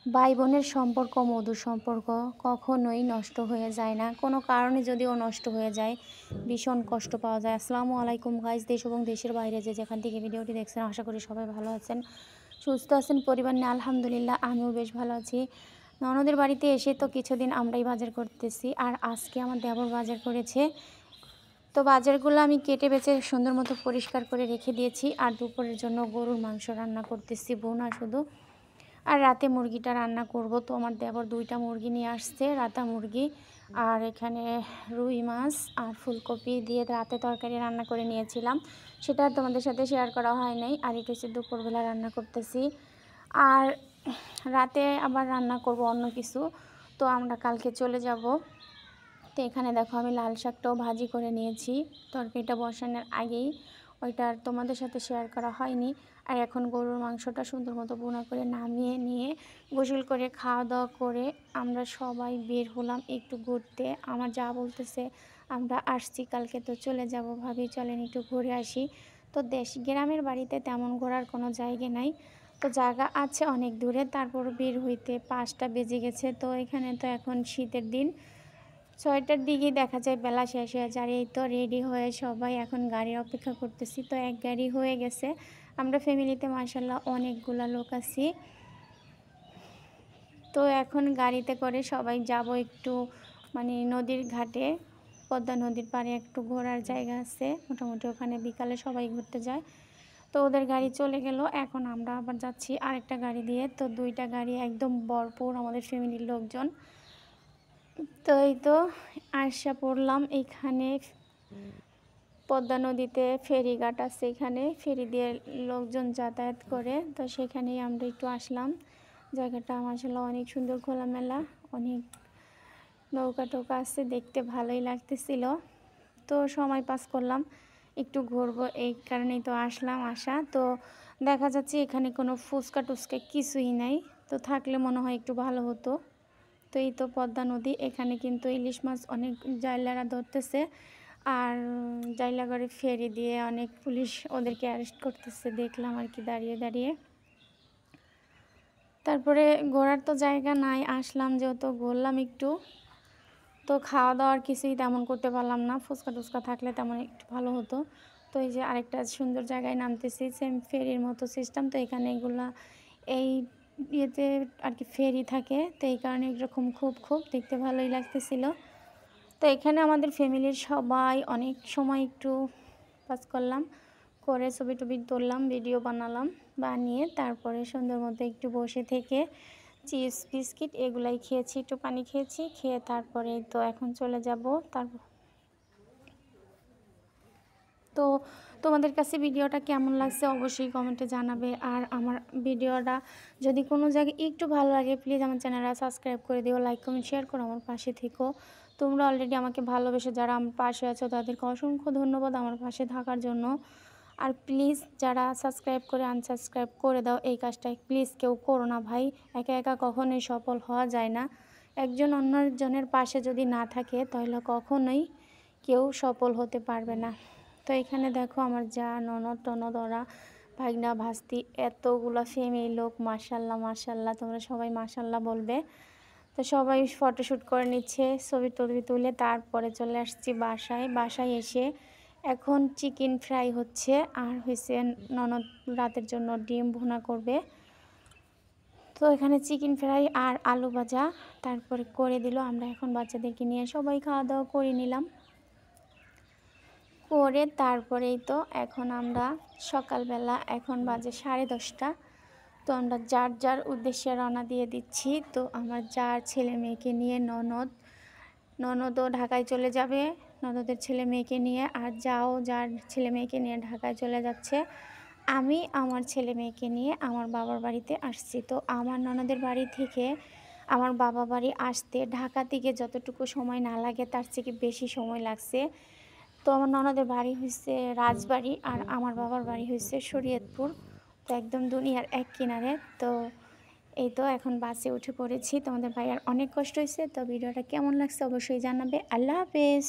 ভাই বোনের সম্পর্ক মধুর সম্পর্ক কখনোই নষ্ট হয়ে যায় না। কোনো কারণে যদিও নষ্ট হয়ে যায়, ভীষণ কষ্ট পাওয়া যায়। আসসালামু আলাইকুম গাইস, দেশ এবং দেশের বাইরে যে যেখান থেকে ভিডিওটি দেখছেন, আশা করি সবাই ভালো আছেন, সুস্থ আছেন, পরিবার নিয়ে আলহামদুলিল্লাহ আমিও বেশ ভালো আছি। ননদের বাড়িতে এসে তো কিছুদিন আমরাই বাজার করতেছি, আর আজকে আমার দেবর বাজার করেছে। তো বাজারগুলো আমি কেটে বেছে সুন্দর মতো পরিষ্কার করে রেখে দিয়েছি। আর দুপুরের জন্য গরুর মাংস রান্না করতেছি, বোনা শুধু। আর রাতে মুরগিটা রান্না করব। তো আমার দেবর 2টা মুরগি নিয়ে আসছে, রাতা মুরগি। আর এখানে রুই মাছ আর ফুলকপি দিয়ে রাতে তরকারি রান্না করে নিয়েছিলাম, সেটা আর তোমাদের সাথে শেয়ার করা হয় নাই। আর এটা হচ্ছে দুপুরবেলা রান্না করতেছি। আর রাতে আবার রান্না করব অন্য কিছু। তো আমরা কালকে চলে যাব। তো এখানে দেখো আমি লাল শাকটাও ভাজি করে নিয়েছি তরকারিটা বসানোর আগেই, ওইটা আর তোমাদের সাথে শেয়ার করা হয়নি। আর এখন গরুর মাংসটা সুন্দর মতো বোনা করে নামিয়ে নিয়ে গোসল করে খাওয়া দাওয়া করে আমরা সবাই বের হলাম একটু ঘুরতে। আমার যা বলতেছে আমরা আসছি কালকে, তো চলে যাব, ভাবি চলেন একটু ঘুরে আসি। তো গ্রামের বাড়িতে তেমন ঘোরার কোনো জায়গা নাই, তো জায়গা আছে অনেক দূরে, তারপর বের হইতে 5টা বেজে গেছে। তো এখানে তো এখন শীতের দিন, 6টার দিকেই দেখা যায় বেলা শেষ হয়ে যায়। এই তো রেডি হয়ে সবাই এখন গাড়ির অপেক্ষা করতেছি। তো এক গাড়ি হয়ে গেছে, আমরা ফ্যামিলিতে মাশাআল্লাহ অনেকগুলা লোক আছি। তো এখন গাড়িতে করে সবাই যাব একটু, মানে নদীর ঘাটে, পদ্মা নদীর পাড়ে একটু ঘোরার জায়গা আছে মোটামুটি, ওখানে বিকালে সবাই ঘুরতে যায়। তো ওদের গাড়ি চলে গেল, এখন আমরা আবার যাচ্ছি আরেকটা গাড়ি দিয়ে। তো 2টা গাড়ি একদম ভরপুর আমাদের ফ্যামিলির লোকজন। তো এই তো আয়সা পড়লাম এইখানে, পদ্মা নদীতে ফেরিঘাট আছে, এখানে ফেরি দিয়ে লোকজন যাতায়াত করে। তো সেখানেই আমরা একটু আসলাম। জায়গাটা মাশাআল্লাহ অনেক সুন্দর, খোলামেলা, অনেক নৌকা টোকা আছে, দেখতে ভালোই লাগতেছিল। তো সময় পাস করলাম, একটু ঘুরবো এই কারণেই তো আসলাম আসা। তো দেখা যাচ্ছে এখানে কোনো ফুচকা টুচকা কিছুই নাই, তো থাকলে মনে হয় একটু ভালো হতো। তো এই তো পদ্মা নদী, এখানে কিন্তু ইলিশ মাছ অনেক জাইলারা ধরতেছে। আর জাইলাগড়ে ফেরি দিয়ে অনেক পুলিশ ওদেরকে অ্যারেস্ট করতেছে, দেখলাম আর কি দাঁড়িয়ে দাঁড়িয়ে। তারপরে ঘোরার তো জায়গা নাই, আসলাম যেহেতু ঘুরলাম একটু। তো খাওয়া দাওয়ার কিছুই তেমন করতে পারলাম না, ফুচকা টুচকা থাকলে তেমন একটু ভালো হতো। তো এই যে আরেকটা সুন্দর জায়গায় নামতেছি, সেম ফেরির মতো সিস্টেম। তো এখানে এগুলা এই ইয়েতে আর কি ফেরি থাকে, তো এই কারণে এরকম খুব দেখতে ভালোই লাগতেছিল। তো এখানে আমাদের ফ্যামিলির সবাই অনেক সময় একটু পাস করলাম, করে ছবি টবি তুললাম, ভিডিও বানালাম, বানিয়ে তারপরে সুন্দর মতো একটু বসে থেকে চিপস বিস্কিট এগুলাই খেয়েছি, একটু পানি খেয়েছি, খেয়ে তারপরে তো এখন চলে যাব। তো তোমাদের কাছে ভিডিওটা কেমন লাগছে অবশ্যই কমেন্টে জানাবে। আর আমার ভিডিওটা যদি কোনো জায়গায় একটু ভালো লাগে, প্লিজ আমার চ্যানেলটা সাবস্ক্রাইব করে দিও, লাইক কমেন্ট শেয়ার করো, আমার পাশে থেকো। তোমরা অলরেডি আমাকে ভালোবেসে যারা আমার পাশে আছো তাদেরকে অসংখ্য ধন্যবাদ আমার পাশে থাকার জন্য। আর প্লিজ যারা সাবস্ক্রাইব করে আনসাবস্ক্রাইব করে দাও, এই কাজটা প্লিজ কেউ করো না ভাই, একা একা কখনোই সফল হওয়া যায় না। একজন অন্যজনের পাশে যদি না থাকে তাহলে কখনোই কেউ সফল হতে পারবে না। তো এখানে দেখো আমার যা ননদ টনদ ওরা, ভাগনা ভাস্তি, এতগুলো ফ্যামিলি লোক, মাশাল্লাহ মাশাল্লাহ, তোমরা সবাই মাশাল্লাহ বলবে। তো সবাই ফটোশ্যুট করে নিচ্ছে, ছবি টবি তুলে তারপরে চলে আসছি বাসায়। বাসায় এসে এখন চিকেন ফ্রাই হচ্ছে, আর হয়েছে ননদ রাতের জন্য ডিম ভুনা করবে। তো এখানে চিকেন ফ্রাই আর আলু ভাজা তারপরে করে দিল। আমরা এখন বাচ্চাদেরকে নিয়ে সবাই খাওয়া দাওয়া করে নিলাম, করে তারপরেই তো এখন আমরা সকালবেলা, এখন বাজে 10:30। তো আমরা যার যার উদ্দেশ্যে রওনা দিয়ে দিচ্ছি। তো আমার যার ছেলে মেয়েকে নিয়ে ননদও ঢাকায় চলে যাবে, ননদের ছেলে মেয়েকে নিয়ে, আর যাও যার ছেলে মেয়েকে নিয়ে ঢাকায় চলে যাচ্ছে। আমি আমার ছেলে মেয়েকে নিয়ে আমার বাবার বাড়িতে আসছি। তো আমার ননদের বাড়ি থেকে আমার বাবা বাড়ি আসতে ঢাকা থেকে যতটুকু সময় না লাগে তার থেকে বেশি সময় লাগছে। তো আমার ননদের বাড়ি হয়েছে রাজবাড়ি, আর আমার বাবার বাড়ি হয়েছে শরীয়তপুর, তো একদম দুনিয়ার এক কিনারে। তো এই তো এখন বাসে উঠে পড়েছি। তোমাদের ভাইয়ার অনেক কষ্ট হয়েছে। তো ভিডিওটা কেমন লাগছে অবশ্যই জানাবে। আল্লাহ হাফেজ।